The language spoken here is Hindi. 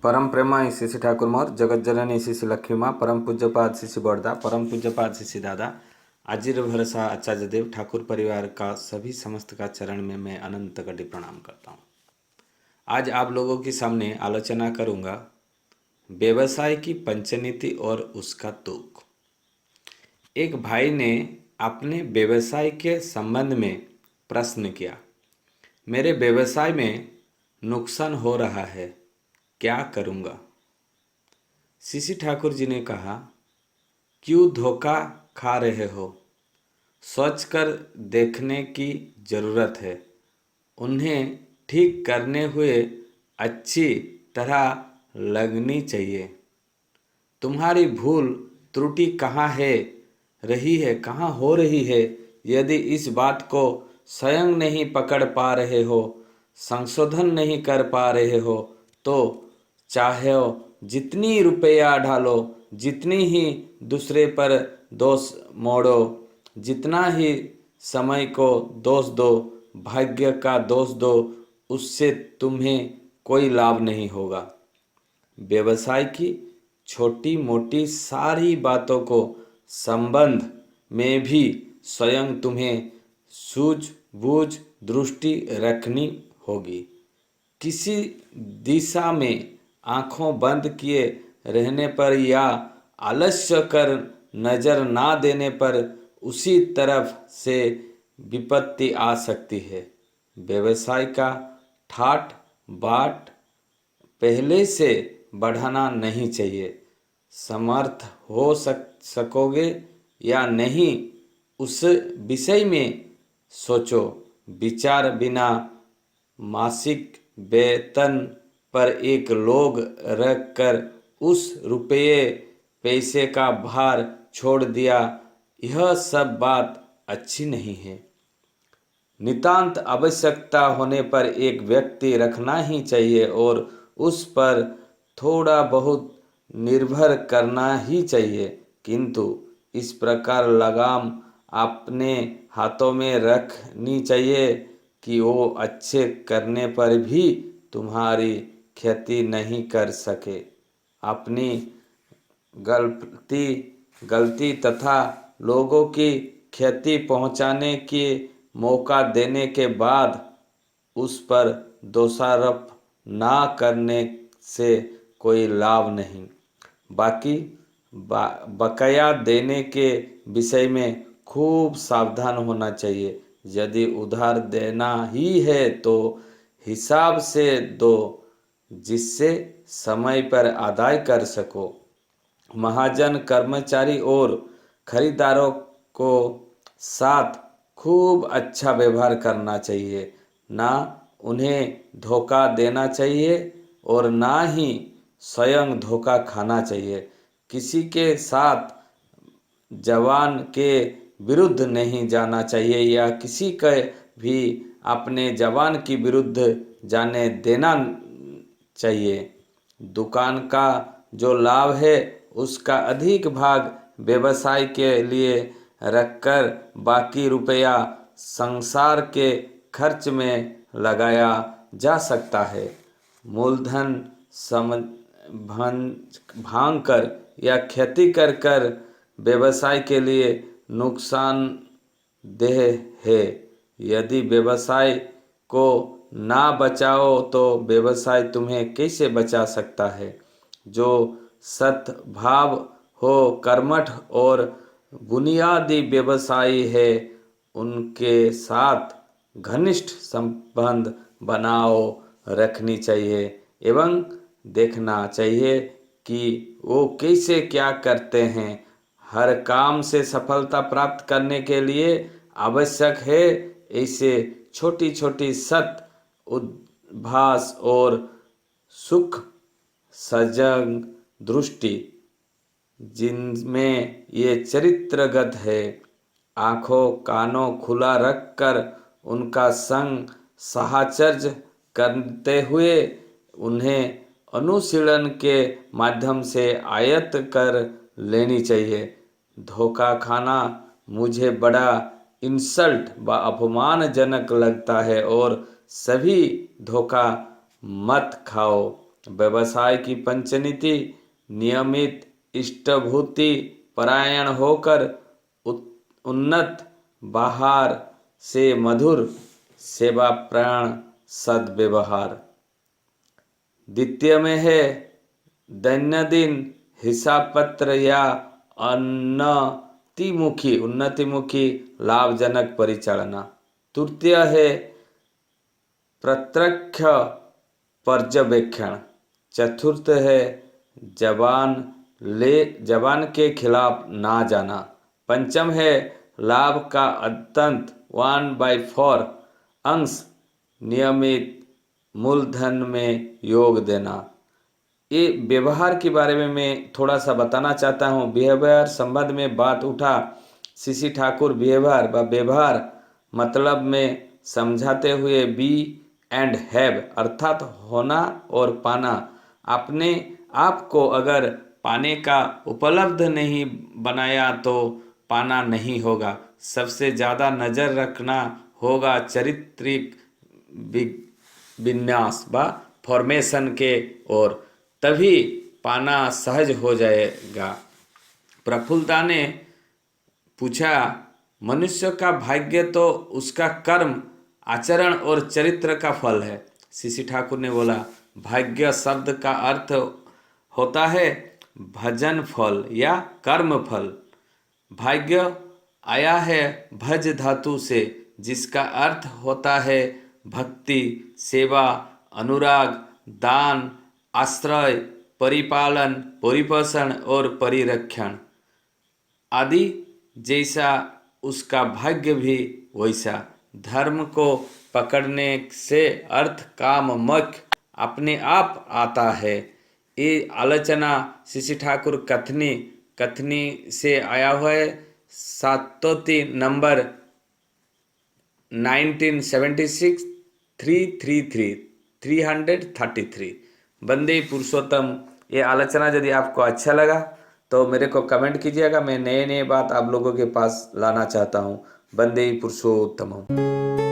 परम प्रेमा श्री ठाकुर मोर जगत जननी श्री लक्ष्मी माँ परम पूज्यपाद श्री बड़दा परम पूज्यपाद श्री दादा आजिर भरसा आचार्य देव ठाकुर परिवार का सभी समस्त का चरण में मैं अनंत कटी प्रणाम करता हूँ। आज आप लोगों के सामने आलोचना करूँगा व्यवसाय की पंचनीति और उसका तुक। एक भाई ने अपने व्यवसाय के संबंध में प्रश्न किया, मेरे व्यवसाय में नुकसान हो रहा है, क्या करूँगा? श्री ठाकुर जी ने कहा, क्यों धोखा खा रहे हो? सोच कर देखने की ज़रूरत है। उन्हें ठीक करने हुए अच्छी तरह लगनी चाहिए। तुम्हारी भूल त्रुटि कहाँ हो रही है? यदि इस बात को स्वयं नहीं पकड़ पा रहे हो, संशोधन नहीं कर पा रहे हो, तो चाहे जितनी रुपया डालो, जितनी ही दूसरे पर दोष मोड़ो, जितना ही समय को दोष दो, भाग्य का दोष दो, उससे तुम्हें कोई लाभ नहीं होगा। व्यवसाय की छोटी मोटी सारी बातों को संबंध में भी स्वयं तुम्हें सूझबूझ दृष्टि रखनी होगी। किसी दिशा में आंखों बंद किए रहने पर या आलस्य कर नजर ना देने पर उसी तरफ से विपत्ति आ सकती है। व्यवसाय का ठाट बाट पहले से बढ़ाना नहीं चाहिए। समर्थ हो सकोगे या नहीं, उस विषय में सोचो। विचार बिना मासिक वेतन पर एक लोग रख कर उस रुपये पैसे का भार छोड़ दिया, यह सब बात अच्छी नहीं है। नितांत आवश्यकता होने पर एक व्यक्ति रखना ही चाहिए और उस पर थोड़ा बहुत निर्भर करना ही चाहिए, किंतु इस प्रकार लगाम अपने हाथों में रखनी चाहिए कि वो अच्छे करने पर भी तुम्हारी क्षति नहीं कर सके। अपनी गलती तथा लोगों की क्षति पहुंचाने के मौका देने के बाद उस पर दोषारोप ना करने से कोई लाभ नहीं। बाकी बकाया देने के विषय में खूब सावधान होना चाहिए। यदि उधार देना ही है तो हिसाब से दो, जिससे समय पर अदाय कर सको। महाजन कर्मचारी और खरीदारों को साथ खूब अच्छा व्यवहार करना चाहिए, ना उन्हें धोखा देना चाहिए और ना ही स्वयं धोखा खाना चाहिए। किसी के साथ जवान के विरुद्ध नहीं जाना चाहिए या किसी के भी अपने जवान के विरुद्ध जाने देना चाहिए। दुकान का जो लाभ है उसका अधिक भाग व्यवसाय के लिए रखकर बाकी रुपया संसार के खर्च में लगाया जा सकता है। मूलधन भांग कर या खेती कर व्यवसाय के लिए नुकसानदेह है। यदि व्यवसाय को ना बचाओ तो व्यवसाय तुम्हें कैसे बचा सकता है? जो सद्भाव हो, कर्मठ और बुनियादी व्यवसायी है, उनके साथ घनिष्ठ संबंध बनाओ रखनी चाहिए एवं देखना चाहिए कि वो कैसे क्या करते हैं। हर काम से सफलता प्राप्त करने के लिए आवश्यक है ऐसे छोटी छोटी सत उद्भास और सुख सजग दृष्टि, जिनमें ये चरित्रगत है। आँखों कानों खुला रखकर उनका संग साहचर्य करते हुए उन्हें अनुशीलन के माध्यम से आयत्त कर लेनी चाहिए। धोखा खाना मुझे बड़ा इंसल्ट व अपमानजनक लगता है और सभी धोखा मत खाओ। व्यवसाय की पंचनीति, नियमित इष्टभूति परायण होकर उन्नत बाहर से मधुर सेवा प्राण सद्व्यवहार। द्वितीय में है दैनंदिन हिसाब पत्र या उन्नतिमुखी लाभजनक परिचालना। तृतीय है प्रत्यक्ष पर्यवेक्षण। चतुर्थ है जबान के खिलाफ ना जाना। पंचम है लाभ का अंतत 1/4 अंश नियमित मूलधन में योग देना। ये व्यवहार के बारे में मैं थोड़ा सा बताना चाहता हूँ। व्यवहार संबंध में बात उठा सीसी ठाकुर व्यवहार मतलब में समझाते हुए बी एंड हैव अर्थात होना और पाना। अपने आप को अगर पाने का उपलब्ध नहीं बनाया तो पाना नहीं होगा। सबसे ज़्यादा नज़र रखना होगा चारित्रिक विन्यास व फॉर्मेशन के और तभी पाना सहज हो जाएगा। प्रफुल्लता ने पूछा, मनुष्य का भाग्य तो उसका कर्म, आचरण और चरित्र का फल है। सीसी ठाकुर ने बोला, भाग्य शब्द का अर्थ होता है भजन फल या कर्म फल। भाग्य आया है भज धातु से, जिसका अर्थ होता है भक्ति, सेवा, अनुराग, दान, आश्रय, परिपालन, परिपोषण और परिरक्षण आदि। जैसा उसका भाग्य भी वैसा। धर्म को पकड़ने से अर्थ काम मोक्ष अपने आप आता है। ये आलोचना सीसी ठाकुर कथनी से आया हुआ है। सातोती नंबर 1976 333 बंदे पुरुषोत्तम। ये आलोचना यदि आपको अच्छा लगा तो मेरे को कमेंट कीजिएगा। मैं नए बात आप लोगों के पास लाना चाहता हूँ। बंदे पुरुषोत्तम।